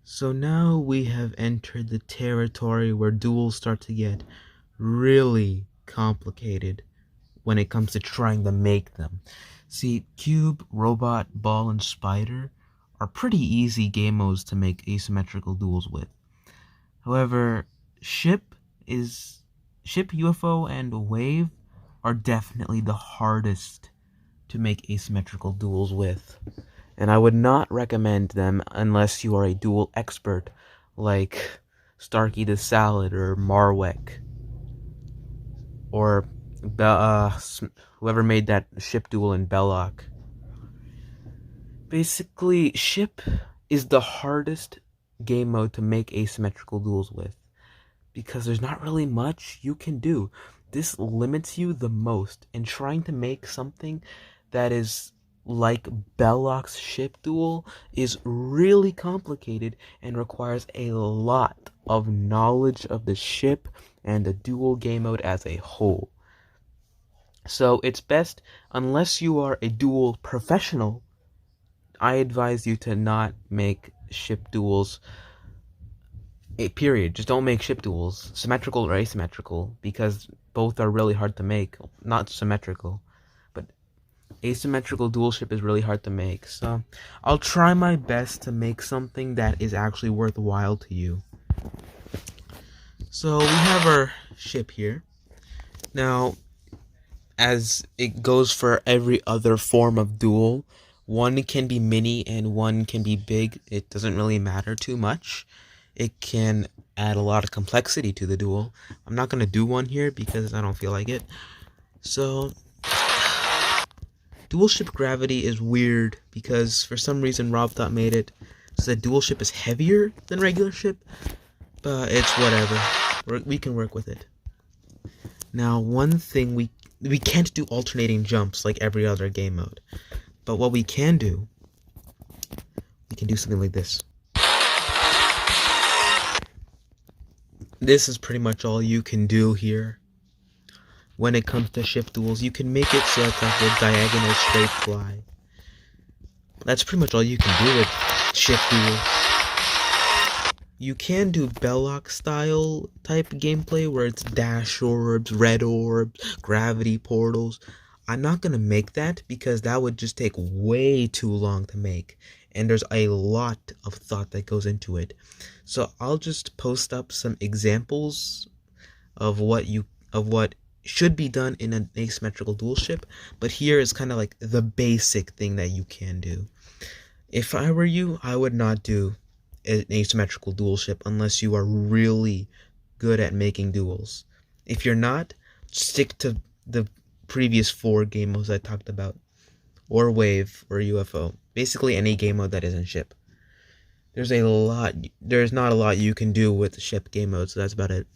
So now we have entered the territory where duels start to get really complicated when it comes to trying to make them. See, cube, robot, ball, and spider are pretty easy game modes to make asymmetrical duels with. However, ship is ship, UFO, and wave are definitely the hardest to make asymmetrical duels with. And I would not recommend them unless you are a duel expert like Starkey the Salad or Marwick or whoever made that ship duel in Belloc. Basically, ship is the hardest game mode to make asymmetrical duels with because there's not really much you can do. This limits you the most, and trying to make something that is like Belloc's ship duel is really complicated and requires a lot of knowledge of the ship and the duel game mode as a whole. So it's best, unless you are a duel professional, I advise you to not make ship duels. Period. Just don't make ship duels, symmetrical or asymmetrical, because both are really hard to make. Not symmetrical, but asymmetrical dual ship is really hard to make. So I'll try my best to make something that is actually worthwhile to you. So we have our ship here. Now, as it goes for every other form of duel, one can be mini and one can be big. It doesn't really matter too much. It can add a lot of complexity to the duel. I'm not going to do one here because I don't feel like it. So, dual ship gravity is weird because for some reason RobThought made it so that dual ship is heavier than regular ship, but it's whatever. We can work with it. Now, one thing we can't do alternating jumps like every other game mode, but what we can do something like this. This is pretty much all you can do here. When it comes to ship duels, you can make it so it's like a diagonal straight fly. That's pretty much all you can do with ship duels. You can do Belloc style type gameplay where it's dash orbs, red orbs, gravity portals. I'm not going to make that because that would just take way too long to make. And there's a lot of thought that goes into it. So I'll just post up some examples of what should be done in an asymmetrical dual ship, but here is kind of like the basic thing that you can do. If I were you, I would not do an asymmetrical dual ship unless you are really good at making duels. If you're not, stick to the previous 4 game modes I talked about, or wave, or UFO. Basically any game mode that isn't ship. There's not a lot you can do with the ship game mode, so that's about it.